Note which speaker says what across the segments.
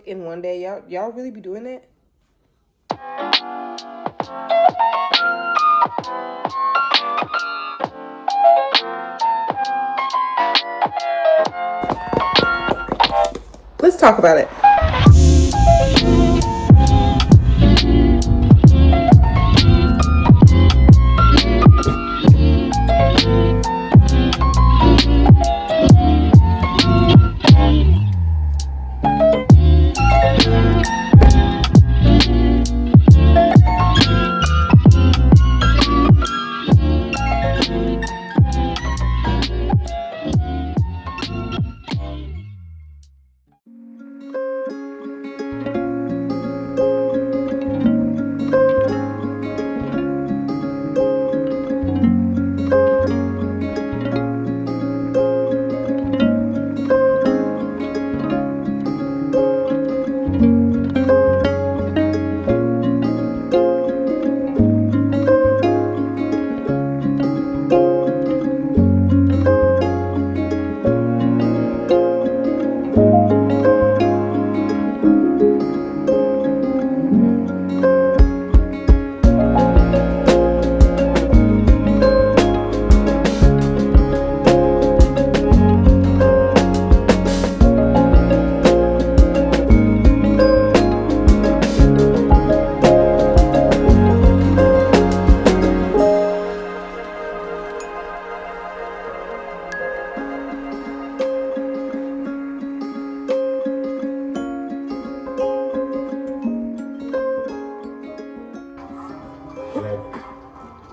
Speaker 1: in one day? Y'all really be doing it? Let's talk about it.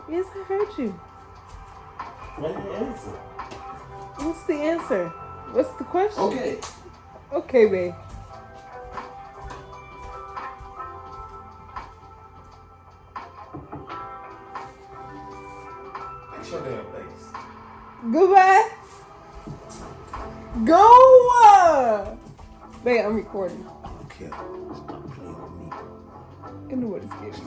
Speaker 1: Yes, I heard you.
Speaker 2: What's the answer?
Speaker 1: What's the answer? What's the question?
Speaker 2: Okay.
Speaker 1: Okay, babe.
Speaker 2: Fix your damn face.
Speaker 1: Goodbye. Go! Babe, I'm recording.
Speaker 2: Okay. Stop playing with me.
Speaker 1: I know what it's getting.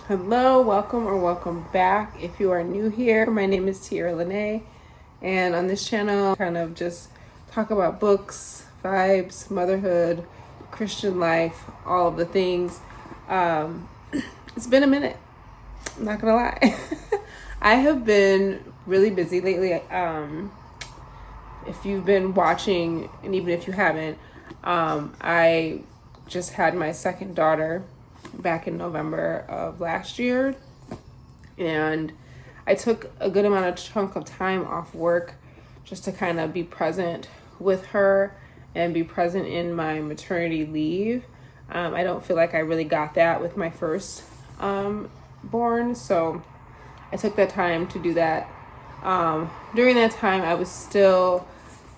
Speaker 1: Hello, welcome back. If you are new here, my name is Tiara Lene, and on this channel, I kind of just talk about books, vibes, motherhood, Christian life, all of the things. It's been a minute. I'm not gonna lie. I have been really busy lately. If you've been watching, and even if you haven't, I just had my second daughter back in November of last year, and I took a good amount of chunk of time off work just to kind of be present with her and be present in my maternity leave. I don't feel like I really got that with my first born, so I took that time to do that. During that time, I was still,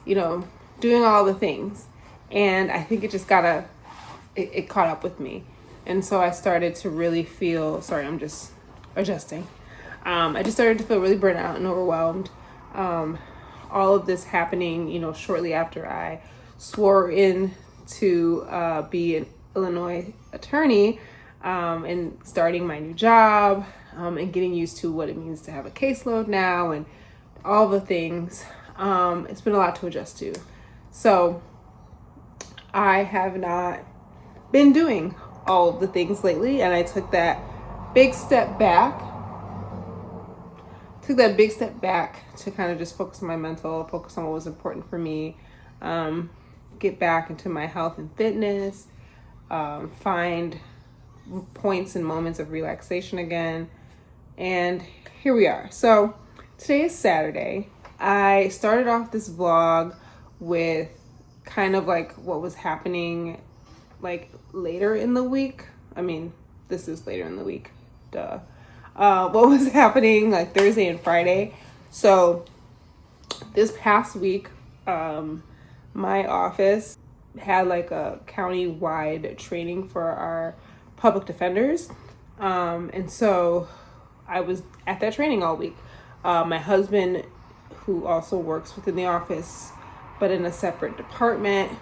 Speaker 1: doing all the things, and I think it just it caught up with me. And so I started to really feel, I'm just adjusting. I just started to feel really burnt out and overwhelmed. All of this happening, shortly after I swore in to be an Illinois attorney, and starting my new job, and getting used to what it means to have a caseload now and all the things. It's been a lot to adjust to. So I have not been doing all of the things lately, and I took that big step back to kind of just focus on my mental, focus on what was important for me, get back into my health and fitness, find points and moments of relaxation again. And here we are. So today is Saturday. I started off this vlog with kind of like what was happening like later in the week. I mean, this is later in the week, duh. What was happening like Thursday and Friday. So this past week, my office had like a county-wide training for our public defenders. And so I was at that training all week. My husband, who also works within the office, but in a separate department,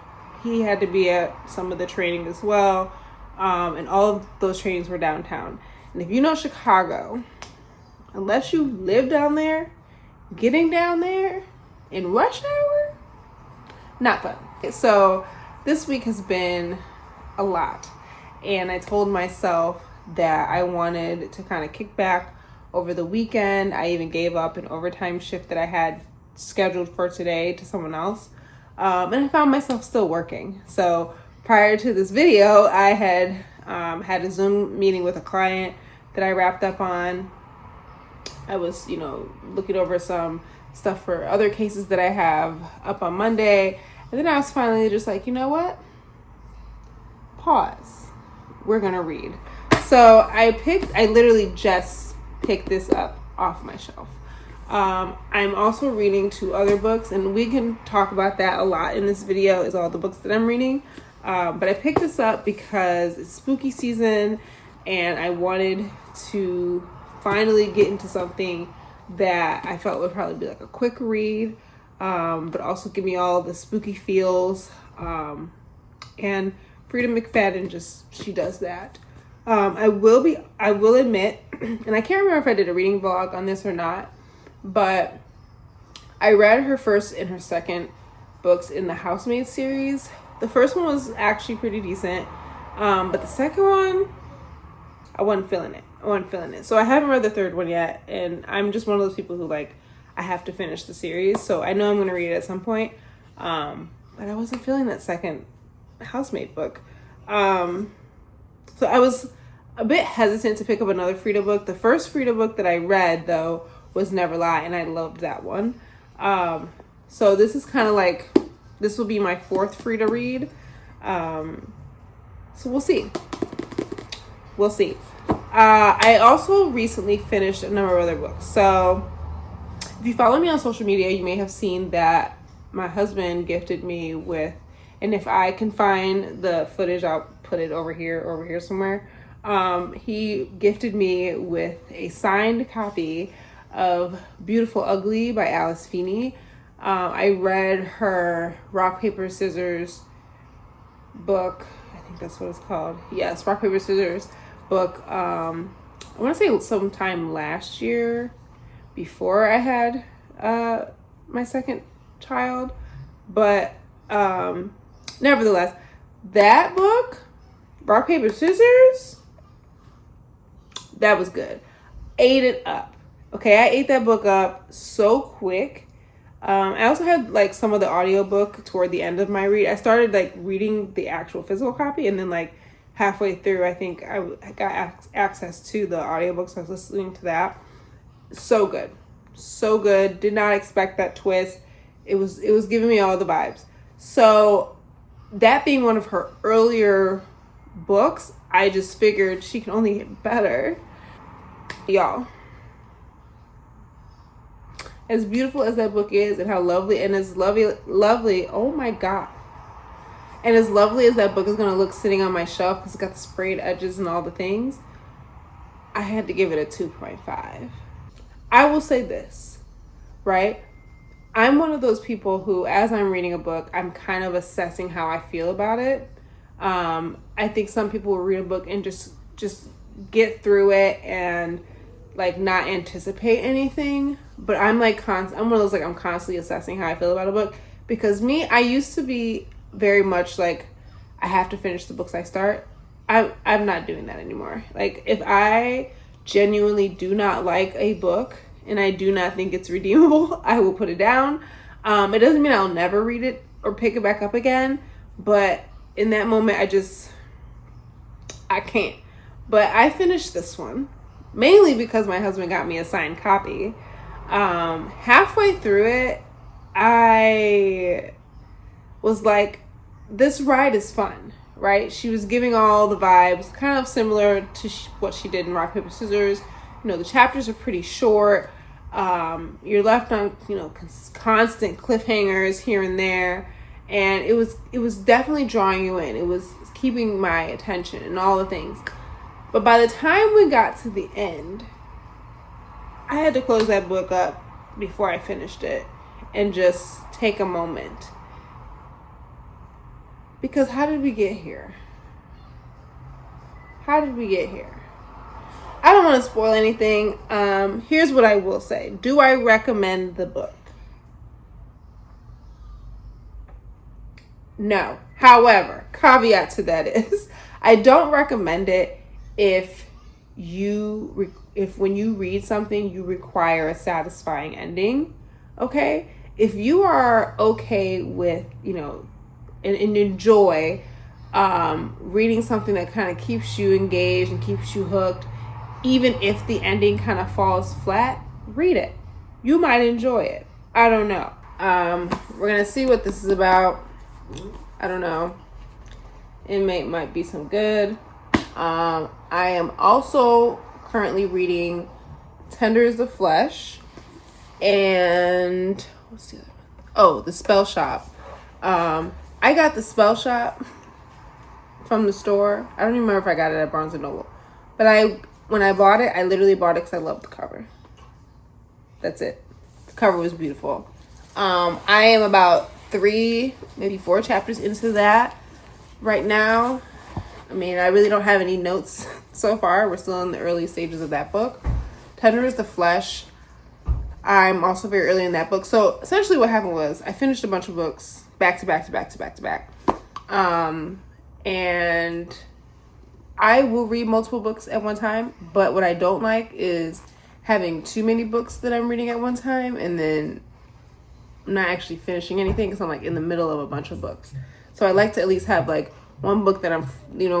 Speaker 1: he had to be at some of the training as well. And all of those trainings were downtown. And if you know Chicago, unless you live down there, getting down there in rush hour, not fun. So this week has been a lot. And I told myself that I wanted to kind of kick back over the weekend. I even gave up an overtime shift that I had scheduled for today to someone else. And I found myself still working. So prior to this video, I had had a Zoom meeting with a client that I wrapped up on. I was, looking over some stuff for other cases that I have up on Monday. And then I was finally just like, you know what? Pause. We're going to read. So I literally just picked this up off my shelf. I'm also reading 2 other books, and we can talk about that a lot in this video, is all the books that I'm reading. But I picked this up because it's spooky season, and I wanted to finally get into something that I felt would probably be like a quick read, but also give me all the spooky feels. And Freedom McFadden, she does that. I will admit, and I can't remember if I did a reading vlog on this or not, but I read her first and her second books in the Housemaid series. The first one was actually pretty decent, but the second one, I wasn't feeling it. So I haven't read the third one yet, and I'm just one of those people who I have to finish the series, so I know I'm going to read it at some point, but I wasn't feeling that second Housemaid book. So I was a bit hesitant to pick up another Frida book. The first Frida book that I read, though, was Never Lie, and I loved that one. So this is kind of this will be my 4th Frida read. So we'll see. I also recently finished a number of other books. So if you follow me on social media, you may have seen that my husband gifted me with, and if I can find the footage, I'll put it over here somewhere. He gifted me with a signed copy of Beautiful Ugly by Alice Feeney. I read her Rock, Paper, Scissors book. I think that's what it's called. Yes, Rock, Paper, Scissors book. I want to say sometime last year, before I had my second child. But nevertheless, that book, Rock, Paper, Scissors, that was good. Ate it up. Okay, I ate that book up so quick. I also had some of the audiobook toward the end of my read. I started reading the actual physical copy, and then halfway through, I think I got access to the audiobook, so I was listening to that. So good. Did not expect that twist. It was giving me all the vibes. So that being one of her earlier books, I just figured she can only get better. Y'all, as beautiful as that book is, and how lovely, and as lovely, oh my God. And as lovely as that book is going to look sitting on my shelf, because it's got the sprayed edges and all the things, I had to give it a 2.5. I will say this, right? I'm one of those people who, as I'm reading a book, I'm kind of assessing how I feel about it. I think some people will read a book and just get through it and not anticipate anything. But I'm I'm one of those I'm constantly assessing how I feel about a book, because I used to be very much I have to finish the books I start. I'm not doing that anymore. If I genuinely do not like a book and I do not think it's redeemable, I will put it down. It doesn't mean I'll never read it or pick it back up again. But in that moment, I can't. But I finished this one, mainly because my husband got me a signed copy. Halfway through it, I was like, this ride is fun, right? She was giving all the vibes, kind of similar to what she did in Rock, Paper, Scissors. You know, the chapters are pretty short. You're left on, constant cliffhangers here and there. And it was definitely drawing you in. It was keeping my attention and all the things. But by the time we got to the end, I had to close that book up before I finished it and just take a moment. Because how did we get here? How did we get here? I don't want to spoil anything. Here's what I will say. Do I recommend the book? No. However, caveat to that is, I don't recommend it if when you read something, you require a satisfying ending. Okay? If you are okay with, and enjoy reading something that kind of keeps you engaged and keeps you hooked, even if the ending kind of falls flat, read it. You might enjoy it. I don't know. We're going to see what this is about. I don't know. It might be some good. I am also currently reading Tender is the Flesh. And what's the other one? Oh, The Spell Shop. I got The Spell Shop from the store. I don't even remember if I got it at Barnes & Noble. But when I bought it, I literally bought it because I loved the cover. That's it. The cover was beautiful. I am about 3, maybe 4 chapters into that right now. I mean, I really don't have any notes so far. We're still in the early stages of that book. Tender is the Flesh. I'm also very early in that book. So essentially what happened was I finished a bunch of books back to back. And I will read multiple books at one time. But what I don't like is having too many books that I'm reading at one time and then not actually finishing anything because I'm like in the middle of a bunch of books. So I like to at least have like one book that I'm,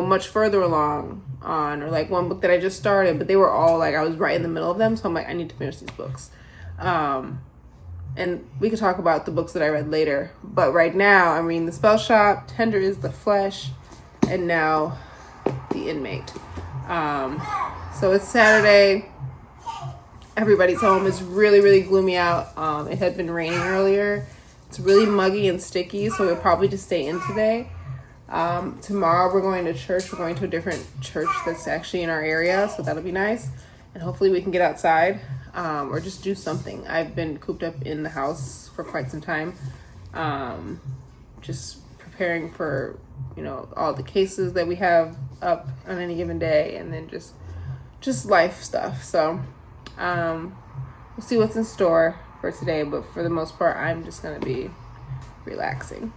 Speaker 1: much further along on, or like one book that I just started, but they were all like, I was right in the middle of them. So I'm like, I need to finish these books. And we could talk about the books that I read later, but right now I'm reading The Spell Shop, Tender is the Flesh, and now The Inmate. So it's Saturday. Everybody's home. It's really, really gloomy out. It had been raining earlier. It's really muggy and sticky, so we'll probably just stay in today. Tomorrow we're going to church. We're going to a different church that's actually in our area, so that'll be nice. And hopefully we can get outside or just do something. I've been cooped up in the house for quite some time, just preparing for, all the cases that we have up on any given day, and then just life stuff. So we'll see what's in store for today, but for the most part, I'm just going to be relaxing.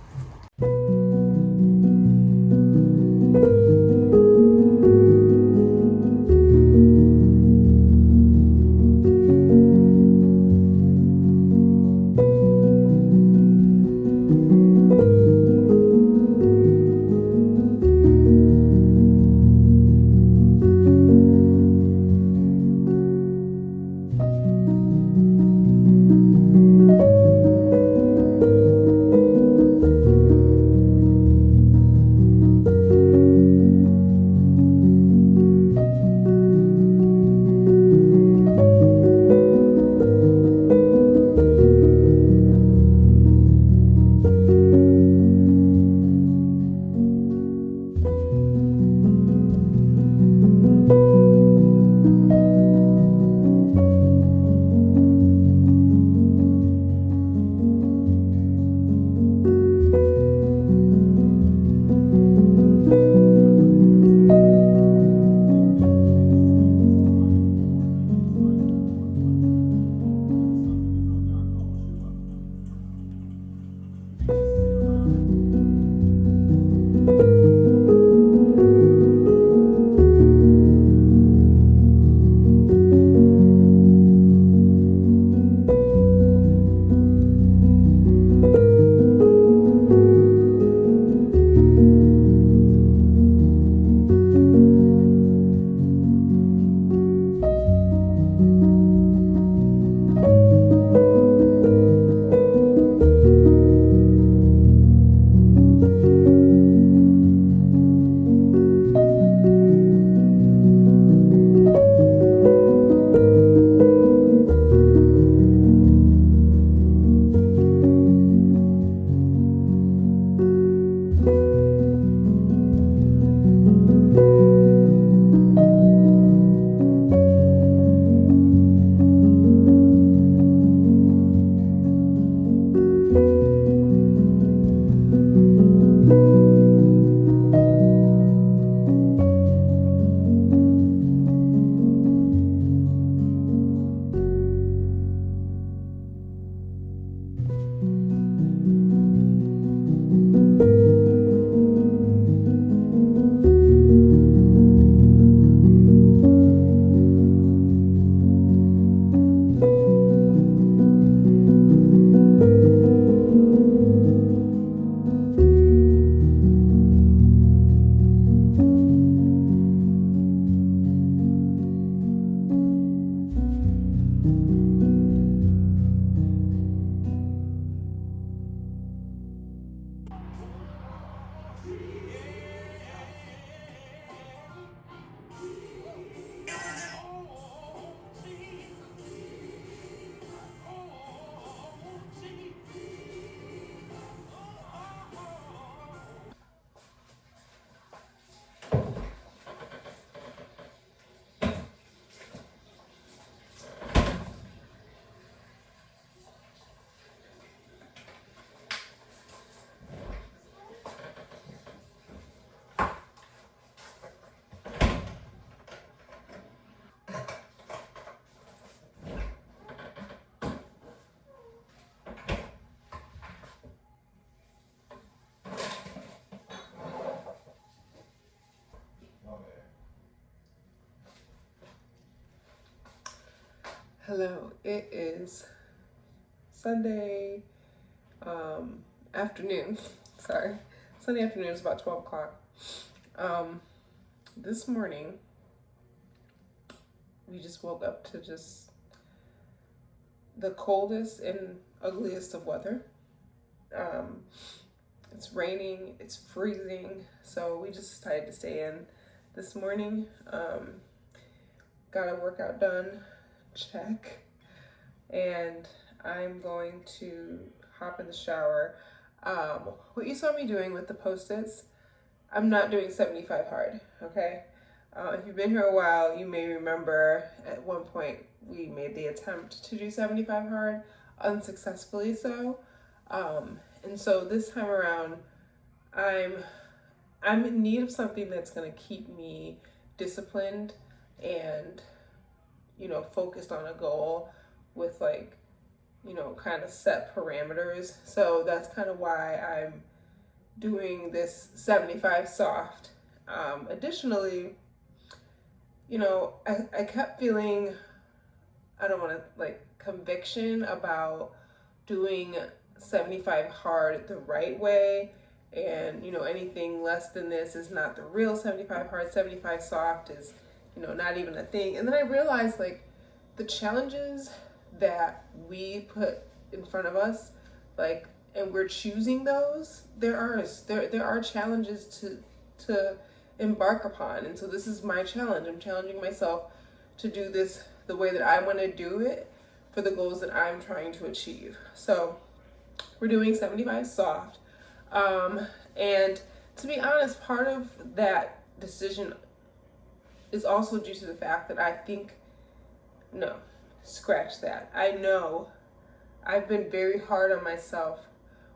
Speaker 1: Hello, it is Sunday afternoon. Sorry, Sunday afternoon is about 12 o'clock. This morning, we just woke up to just the coldest and ugliest of weather. It's raining, it's freezing, so we just decided to stay in this morning. Got a workout done, check, and I'm going to hop in the shower. What you saw me doing with the Post-its, I'm not doing 75 hard, okay? If you've been here a while, you may remember at one point we made the attempt to do 75 hard, unsuccessfully so. And so this time around, I'm in need of something that's gonna keep me disciplined and, you know, focused on a goal with, like, you know, kind of set parameters. So that's kind of why I'm doing this 75 soft. Additionally, you know, I kept feeling, I don't want to, like, conviction about doing 75 hard the right way, and, you know, anything less than this is not the real 75 hard. 75 soft is, you know, not even a thing. And then I realized, like, the challenges that we put in front of us, like, and we're choosing those, there are challenges to embark upon. And so this is my challenge. I'm challenging myself to do this the way that I want to do it for the goals that I'm trying to achieve. So we're doing 75 soft. And to be honest, part of that decision is also due to the fact that I think, no, scratch that. I know I've been very hard on myself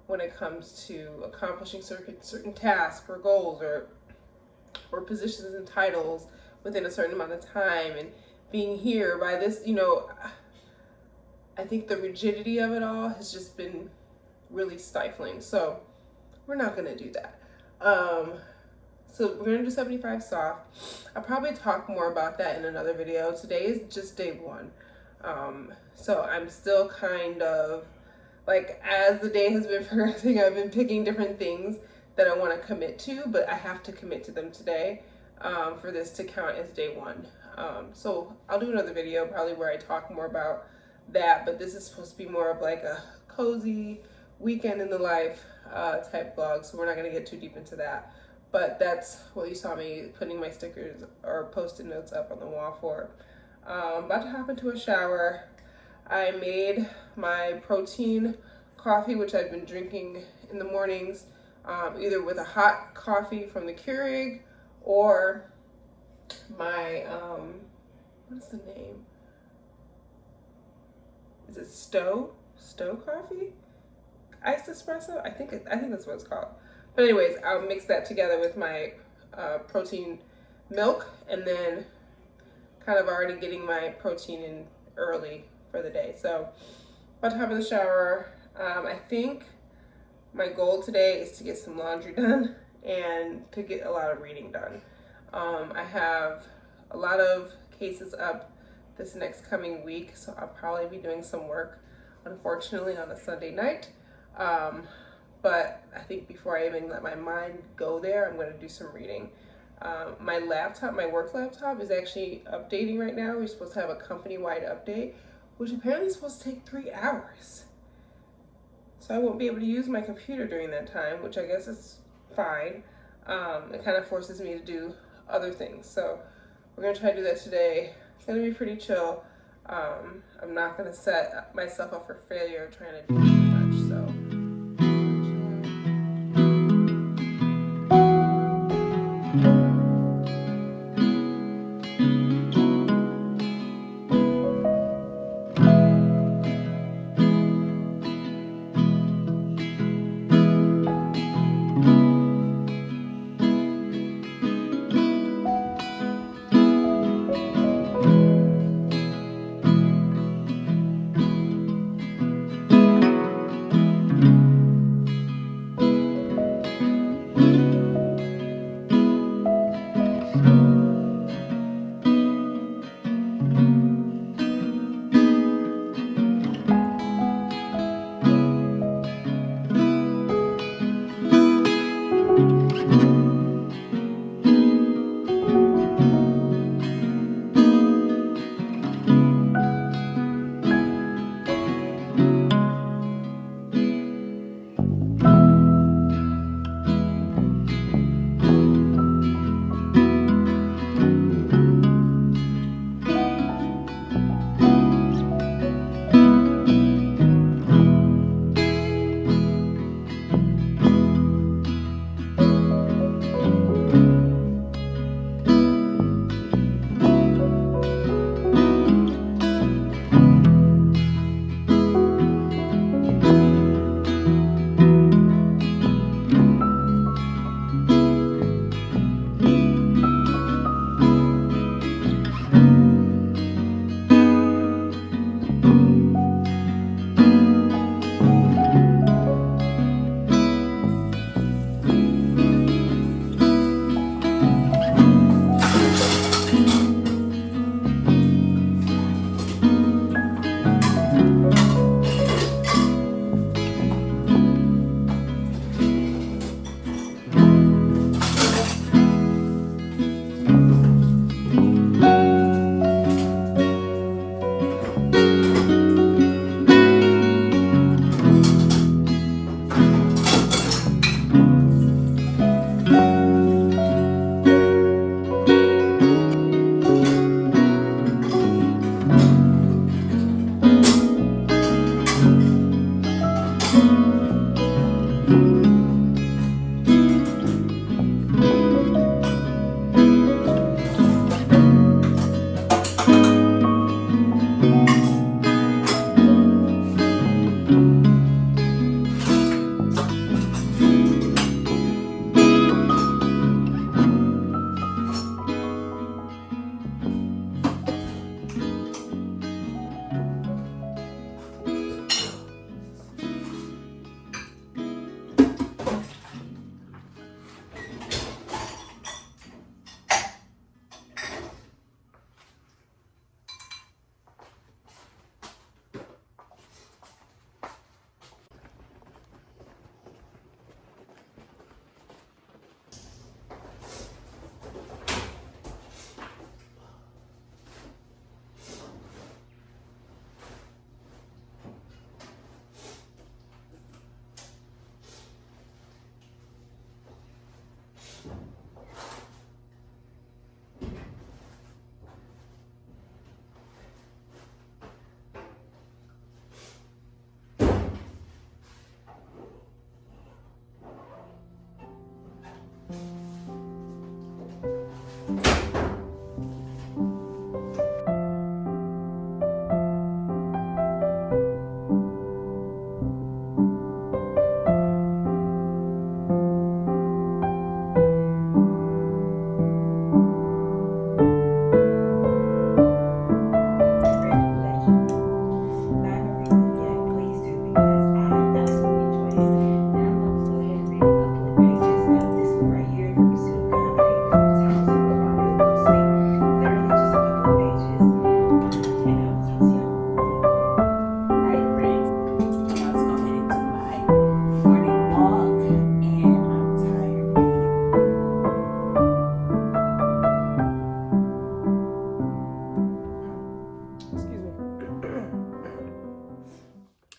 Speaker 1: when it comes to accomplishing certain tasks or goals or positions and titles within a certain amount of time, and being here by this, you know, I think the rigidity of it all has just been really stifling. So we're not gonna do that. So we're gonna do 75 soft. I'll probably talk more about that in another video. Today is just day one. So I'm still kind of, like, as the day has been progressing, I've been picking different things that I want to commit to, but I have to commit to them today for this to count as day one. So I'll do another video probably where I talk more about that, but this is supposed to be more of like a cozy weekend in the life type vlog, so we're not going to get too deep into that. But that's what you saw me putting my stickers or Post-it notes up on the wall for. About to hop into a shower. I made my protein coffee, which I've been drinking in the mornings, either with a hot coffee from the Keurig or my, what's the name? Is it Stowe coffee? Iced espresso? I think that's what it's called. But anyways, I'll mix that together with my protein milk, and then kind of already getting my protein in early for the day. So about to hop in the shower. I think my goal today is to get some laundry done and to get a lot of reading done. I have a lot of cases up this next coming week, so I'll probably be doing some work, unfortunately, on a Sunday night. But I think before I even let my mind go there, I'm going to do some reading. My laptop, my work laptop, is actually updating right now. We're supposed to have a company-wide update, which apparently is supposed to take 3 hours. So I won't be able to use my computer during that time, which I guess is fine. It kind of forces me to do other things. So we're gonna try to do that today. It's gonna be pretty chill. I'm not gonna set myself up for failure trying to do too much. So.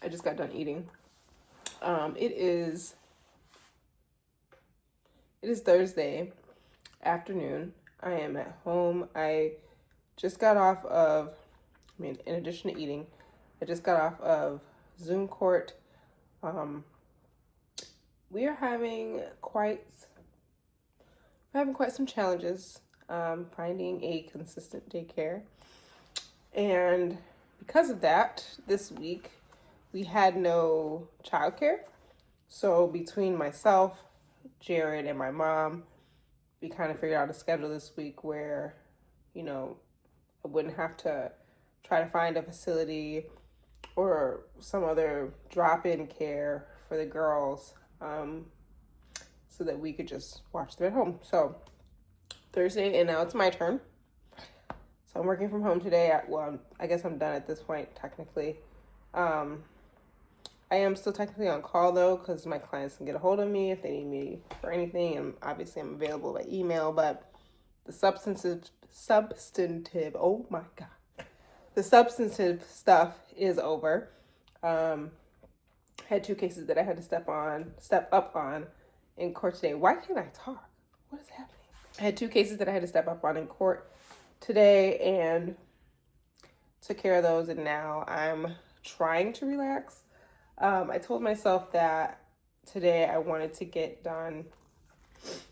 Speaker 1: I just got done eating. It is It is Thursday afternoon. I am at home. I just got off of, in addition to eating, I just got off of Zoom court. We are having quite some challenges finding a consistent daycare. And because of that, this week we had no childcare. So between myself, Jared, and my mom, we kind of figured out a schedule this week where, I wouldn't have to try to find a facility or some other drop-in care for the girls, so that we could just watch them at home. So Thursday, and now it's my turn. So I'm working from home today. I guess I'm done at this point, technically. I am still technically on call, though, because my clients can get a hold of me if they need me for anything. And obviously, I'm available by email. But the substantive, oh, my God. The substantive stuff is over. I had 2 cases that I had to step up on in court today. Why can't I talk? What is happening? I had 2 cases that I had to step up on in court today and took care of those. And now I'm trying to relax. I told myself that today I wanted to get done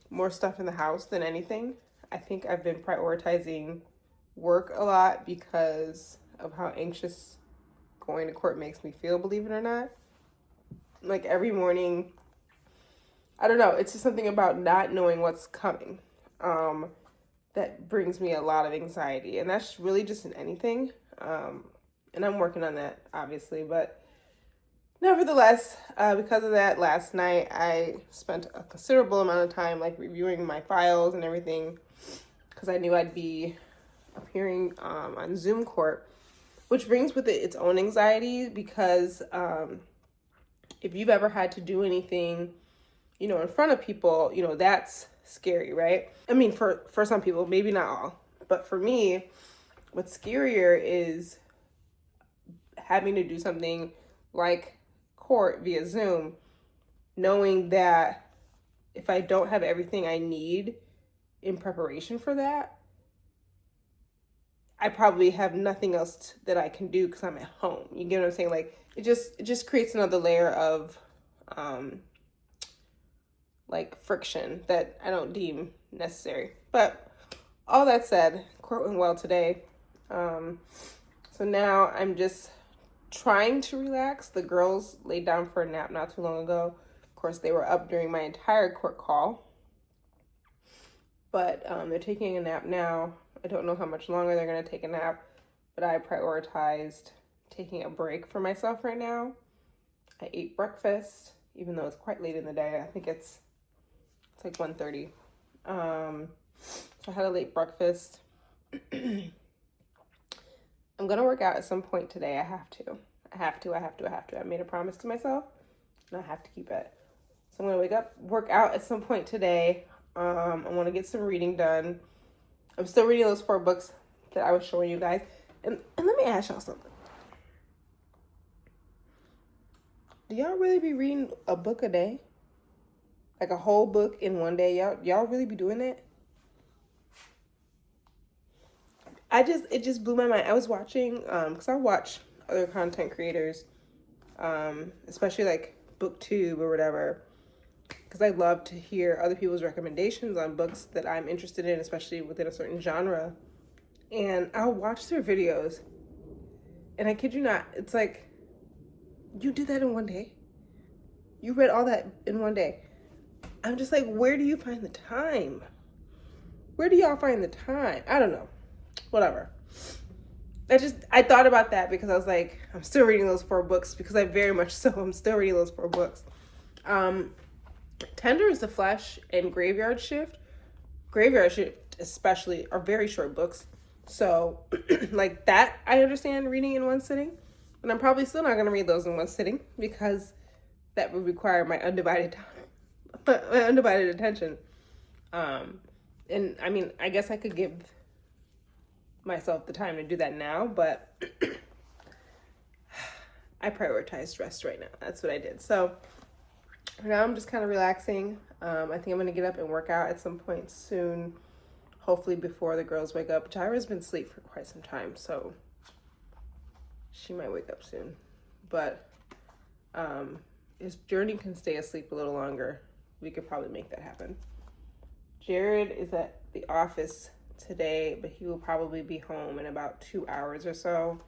Speaker 1: more stuff in the house than anything. I think I've been prioritizing work a lot because of how anxious going to court makes me feel, believe it or not. Like every morning, I don't know, it's just something about not knowing what's coming that brings me a lot of anxiety. And that's really just in anything. And I'm working on that, obviously, but nevertheless, because of that, last night I spent a considerable amount of time reviewing my files and everything because I knew I'd be appearing on Zoom court, which brings with it its own anxiety because if you've ever had to do anything, in front of people, that's scary, right? I mean, for some people, maybe not all, but for me, what's scarier is having to do something like court via Zoom, knowing that if I don't have everything I need in preparation for that, I probably have nothing else that I can do because I'm at home. You get what I'm saying? It just creates another layer of friction that I don't deem necessary. But all that said, court went well today. So now I'm just trying to relax. The girls laid down for a nap not too long ago. Of course, they were up during my entire court call. But they're taking a nap now. I don't know how much longer they're going to take a nap, but I prioritized taking a break for myself right now. I ate breakfast, even though it's quite late in the day. I think it's like 1:30. So I had a late breakfast. I'm going to work out at some point today. I have to. I made a promise to myself, and I have to keep it. So I'm going to wake up, work out at some point today. I want to get some reading done. I'm still reading those 4 books that I was showing you guys. And let me ask y'all something. Do y'all really be reading a book a day? Like a whole book in one day? Y'all really be doing that? It just blew my mind. I was watching, because I watch other content creators, especially like BookTube or whatever, because I love to hear other people's recommendations on books that I'm interested in, especially within a certain genre. And I'll watch their videos, and I kid you not, it's like, you did that in one day? You read all that in one day? I'm just like, where do you find the time? Where do y'all find the time? I don't know. Whatever. I thought about that because I was like, I'm still reading those 4 books because I'm still reading those 4 books. Tender is the Flesh and Graveyard Shift especially, are very short books. So like that, I understand reading in one sitting, but I'm probably still not going to read those in one sitting because that would require my undivided attention. And I mean, I guess I could give myself the time to do that now, but I prioritized rest right now. That's what I did. So For now, I'm just kind of relaxing. I think I'm going to get up and work out at some point soon, hopefully before the girls wake up. Tyra's been asleep for quite some time, so she might wake up soon. But if Journey can stay asleep a little longer, we could probably make that happen. Jared is at the office today, but he will probably be home in about 2 hours or so.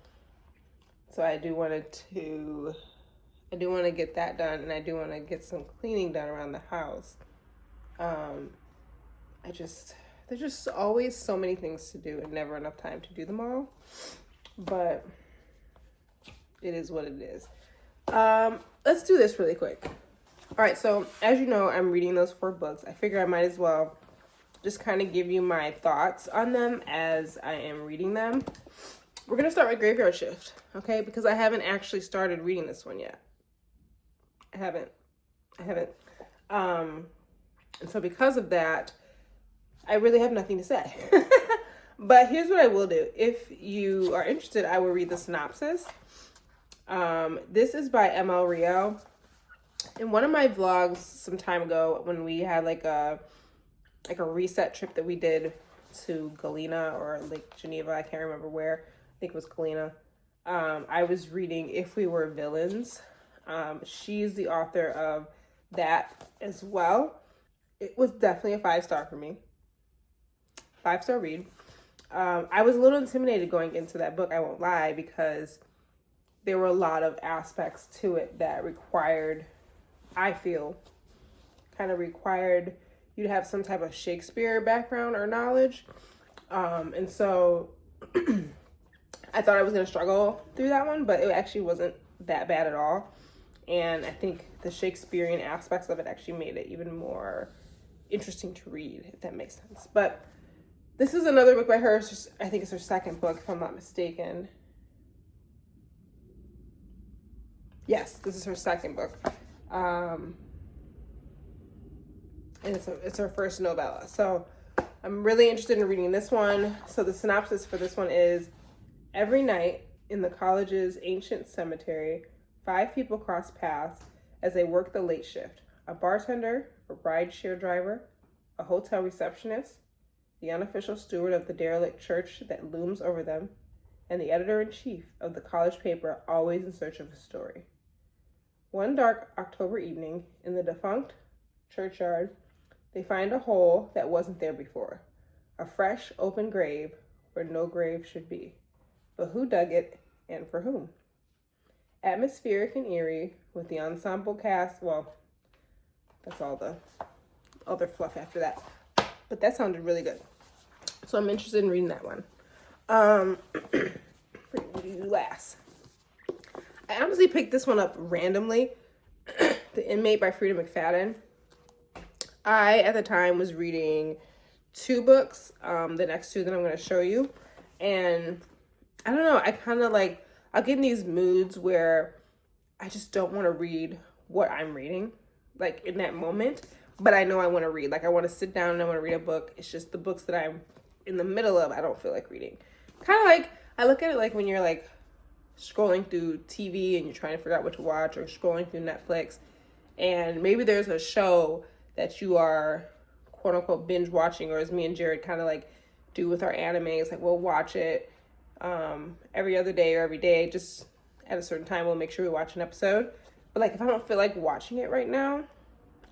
Speaker 1: So I do want to get that done, and I do want to get some cleaning done around the house. There's just always so many things to do and never enough time to do them all. But it is what it is. Let's do this really quick. All right, so as you know, I'm reading those 4 books. I figure I might as well just kind of give you my thoughts on them as I am reading them. We're going to start with Graveyard Shift, okay? Because I haven't actually started reading this one yet. I haven't. And so because of that, I really have nothing to say. But here's what I will do. If you are interested, I will read the synopsis. This is by ML Rio. In one of my vlogs some time ago, when we had like a reset trip that we did to Galena or Lake Geneva, I can't remember where. I think it was Galena. I was reading If We Were Villains. She's the author of that as well. It was definitely a 5-star for me. 5-star read. I was a little intimidated going into that book, I won't lie, because there were a lot of aspects to it that required, I feel, kind of required you to have some type of Shakespeare background or knowledge. And so I thought I was going to struggle through that one, but it actually wasn't that bad at all. And I think the Shakespearean aspects of it actually made it even more interesting to read, if that makes sense. But this is another book by her. I think it's her second book, if I'm not mistaken. Yes, this is her second book. And it's her first novella. So I'm really interested in reading this one. So the synopsis for this one is: every night in the college's ancient cemetery, 5 people cross paths as they work the late shift. A bartender, a rideshare driver, a hotel receptionist, the unofficial steward of the derelict church that looms over them, and the editor-in-chief of the college paper, always in search of a story. One dark October evening, in the defunct churchyard, they find a hole that wasn't there before. A fresh, open grave where no grave should be. But who dug it, and for whom? Atmospheric and eerie, with the ensemble cast, well, that's all the other fluff after that. But that sounded really good. So I'm interested in reading that one. Last. I honestly picked this one up randomly. The Inmate by Frida McFadden. I, at the time, was reading 2 books, the next 2 that I'm going to show you. And I don't know, I kind of like, I'll get in these moods where I just don't want to read what I'm reading, like in that moment, but I know I want to read. Like I want to sit down and I want to read a book. It's just the books that I'm in the middle of, I don't feel like reading. Kind of like, I look at it like when you're like scrolling through TV and you're trying to figure out what to watch, or scrolling through Netflix, and maybe there's a show that you are quote unquote binge watching, or as me and Jared kind of like do with our animes, like we'll watch it every other day or every day, just at a certain time we'll make sure we watch an episode. But like if I don't feel like watching it right now,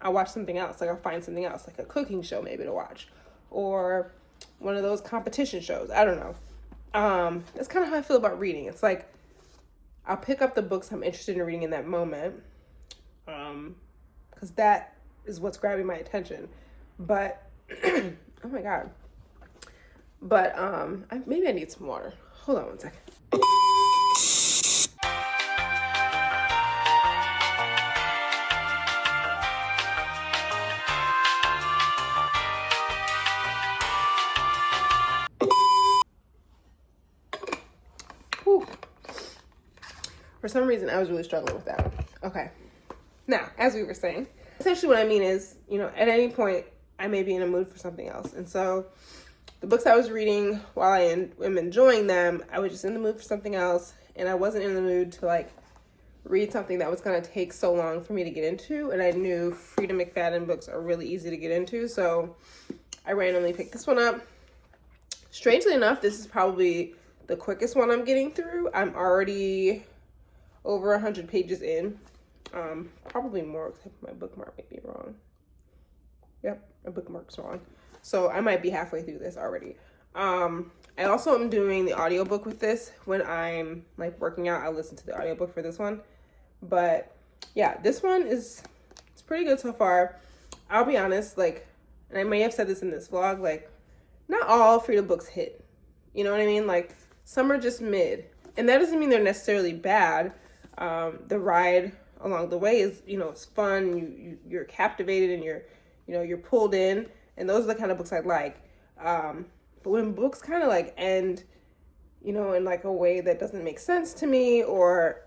Speaker 1: I'll watch something else. Like I'll find something else, like a cooking show maybe to watch, or one of those competition shows. I don't know. That's kind of how I feel about reading. It's like I'll pick up the books I'm interested in reading in that moment, because that is what's grabbing my attention. But oh my god. But maybe I need some water. Hold on one second. Whew. For some reason, I was really struggling with that one. Okay. Now, as we were saying, essentially what I mean is, you know, at any point, I may be in a mood for something else. And so the books I was reading, while I am enjoying them, I was just in the mood for something else. And I wasn't in the mood to like read something that was going to take so long for me to get into, and I knew Freedom McFadden books are really easy to get into, so I randomly picked this one up. Strangely enough, this is probably the quickest one I'm getting through. I'm already over 100 pages in. Probably more, except my bookmark might be wrong. Yep, my bookmark's wrong. So I might be halfway through this already. I also am doing the audiobook with this. When I'm like working out, I'll listen to the audiobook for this one. But yeah, this one it's pretty good so far. I'll be honest, like, and I may have said this in this vlog, like, not all Frida books hit. You know what I mean? Like, some are just mid. And that doesn't mean they're necessarily bad. The ride along the way is, you know, it's fun. You're captivated and you're pulled in. And those are the kind of books I like. But when books kind of like end, you know, in like a way that doesn't make sense to me, or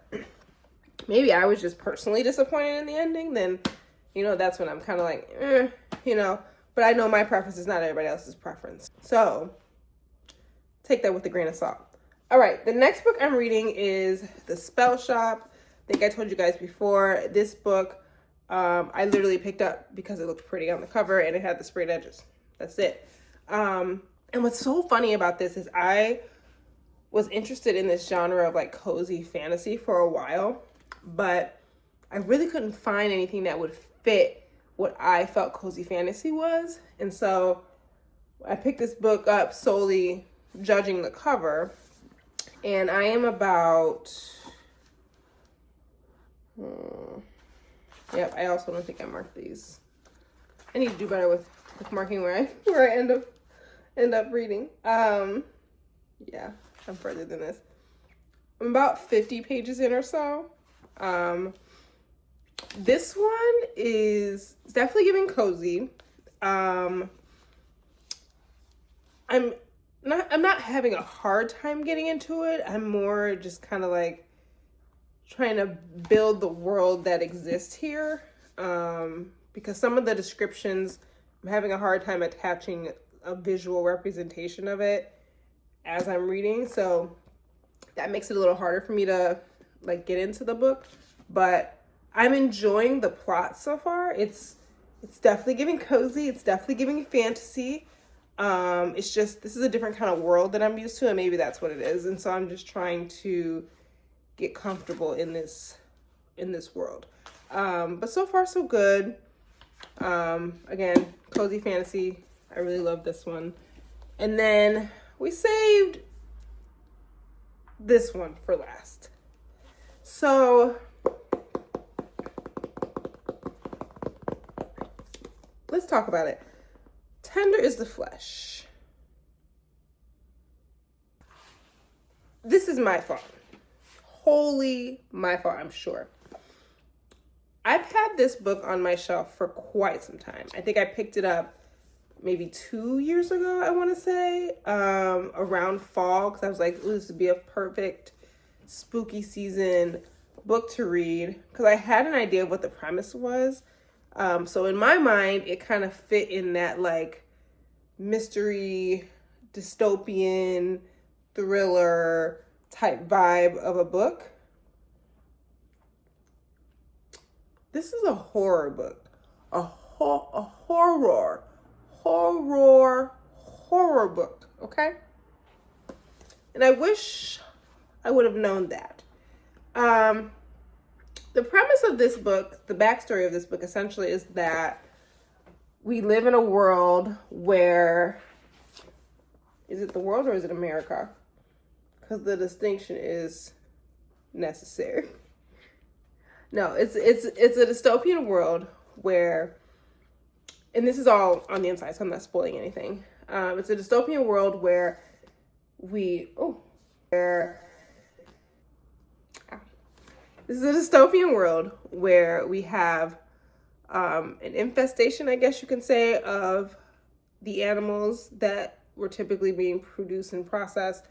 Speaker 1: maybe I was just personally disappointed in the ending, then, you know, that's when I'm kind of like, you know, but I know my preference is not everybody else's preference. So take that with a grain of salt. All right, the next book I'm reading is The Spell Shop. I think I told you guys before, this book I literally picked up because it looked pretty on the cover and it had the sprayed edges. That's it. And what's so funny about this is I was interested in this genre of like cozy fantasy for a while, but I really couldn't find anything that would fit what I felt cozy fantasy was. And so I picked this book up solely judging the cover, and I am about, yep, I also don't think I marked these. I need to do better with marking where I end up reading. Yeah, I'm further than this. I'm about 50 pages in or so. This one is definitely giving cozy. I'm not having a hard time getting into it. I'm more just kind of like trying to build the world that exists here. Because some of the descriptions, I'm having a hard time attaching a visual representation of it as I'm reading. So that makes it a little harder for me to like get into the book, but I'm enjoying the plot so far. It's definitely giving cozy. It's definitely giving fantasy. It's just, this is a different kind of world that I'm used to, and maybe that's what it is. And so I'm just trying to get comfortable in this world. But so far so good. Again, cozy fantasy. I really love this one. And then we saved this one for last. So let's talk about it. Tender is the Flesh. This is my fault. Wholly my fault, I'm sure. I've had this book on my shelf for quite some time. I think I picked it up maybe 2 years ago, I want to say, around fall, because I was like, ooh, this would be a perfect spooky season book to read, because I had an idea of what the premise was. So in my mind, it kind of fit in that like mystery, dystopian, thriller type vibe of a book. This is a horror book, a horror book, okay? And I wish I would have known that. The premise of this book, the backstory of this book essentially is that we live in a world where, is it the world or is it America? Because the distinction is necessary. No, it's a dystopian world where, and this is all on the inside, so I'm not spoiling anything. It's a dystopian world where this is a dystopian world where we have an infestation, I guess you can say, of the animals that were typically being produced and processed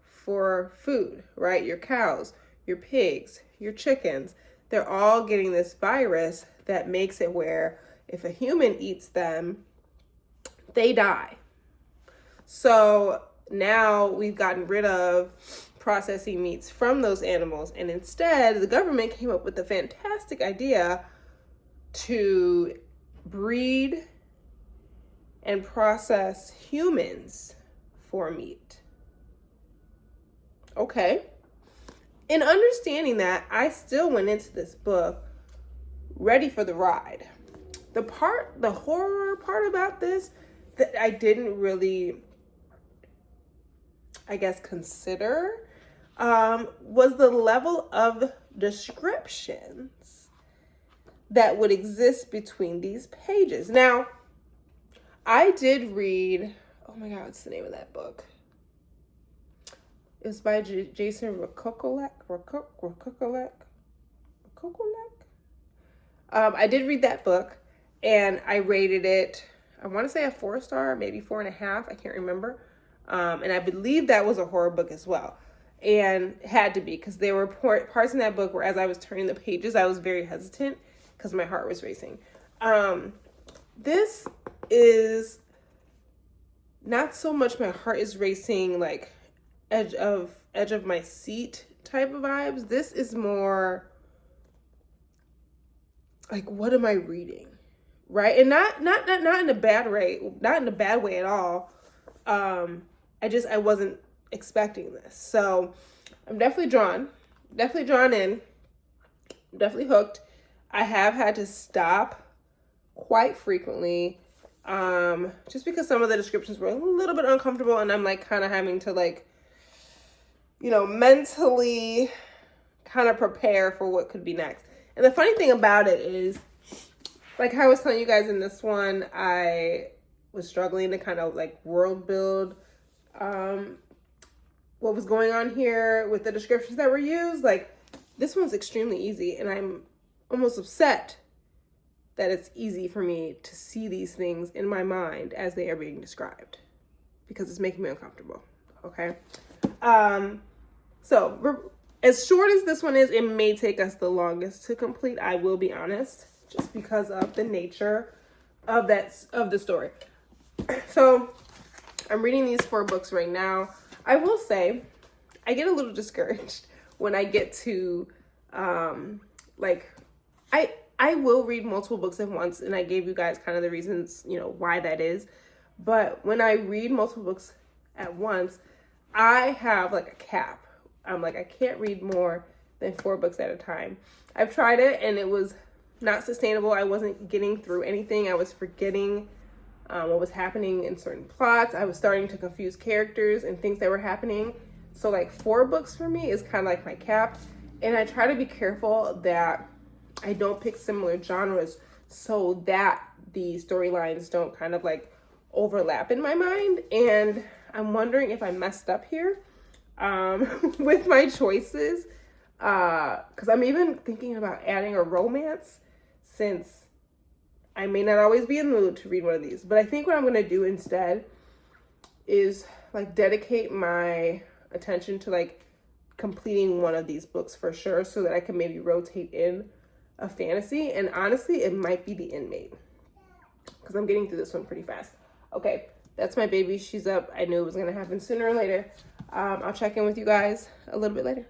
Speaker 1: for food, right? Your cows, your pigs, your chickens, they're all getting this virus that makes it where if a human eats them, they die. So now we've gotten rid of
Speaker 3: processing meats from those animals. And instead, the government came up with the fantastic idea to breed and process humans for meat. Okay. In understanding that, I still went into this book ready for the ride. The horror part about this that I didn't really, I guess, consider was the level of descriptions that would exist between these pages. Now, I did read, oh my God, what's the name of that book? It was by Jason Rakokolek. I did read that book, and I rated it, I want to say a 4-star, maybe 4.5. I can't remember. And I believe that was a horror book as well. And had to be, because there were parts in that book where as I was turning the pages, I was very hesitant because my heart was racing. This is not so much my heart is racing, like edge of my seat type of vibes. This is more like, what am I reading? Right? And not in a bad way, not in a bad way at all. I wasn't expecting this. So I'm definitely drawn in, definitely hooked. I have had to stop quite frequently, just because some of the descriptions were a little bit uncomfortable, and I'm like kind of having to like, mentally kind of prepare for what could be next. And the funny thing about it is, like I was telling you guys in this one, I was struggling to kind of like world build what was going on here with the descriptions that were used. Like, this one's extremely easy, and I'm almost upset that it's easy for me to see these things in my mind as they are being described, because it's making me uncomfortable. Okay. So as short as this one is, it may take us the longest to complete. I will be honest, just because of the nature of the story. So I'm reading these 4 books right now. I will say I get a little discouraged when I get to, I will read multiple books at once, and I gave you guys kind of the reasons, why that is. But when I read multiple books at once, I have like a cap. I'm like, I can't read more than 4 books at a time. I've tried it, and it was not sustainable. I wasn't getting through anything. I was forgetting what was happening in certain plots. I was starting to confuse characters and things that were happening. So like 4 books for me is kind of like my cap. And I try to be careful that I don't pick similar genres so that the storylines don't kind of like overlap in my mind. And I'm wondering if I messed up here with my choices. Because I'm even thinking about adding a romance, since I may not always be in the mood to read one of these. But I think what I'm going to do instead is like dedicate my attention to like completing one of these books for sure, so that I can maybe rotate in a fantasy. And honestly, it might be The Inmate, because I'm getting through this one pretty fast. Okay, that's my baby. She's up. I knew it was going to happen sooner or later. I'll check in with you guys a little bit later.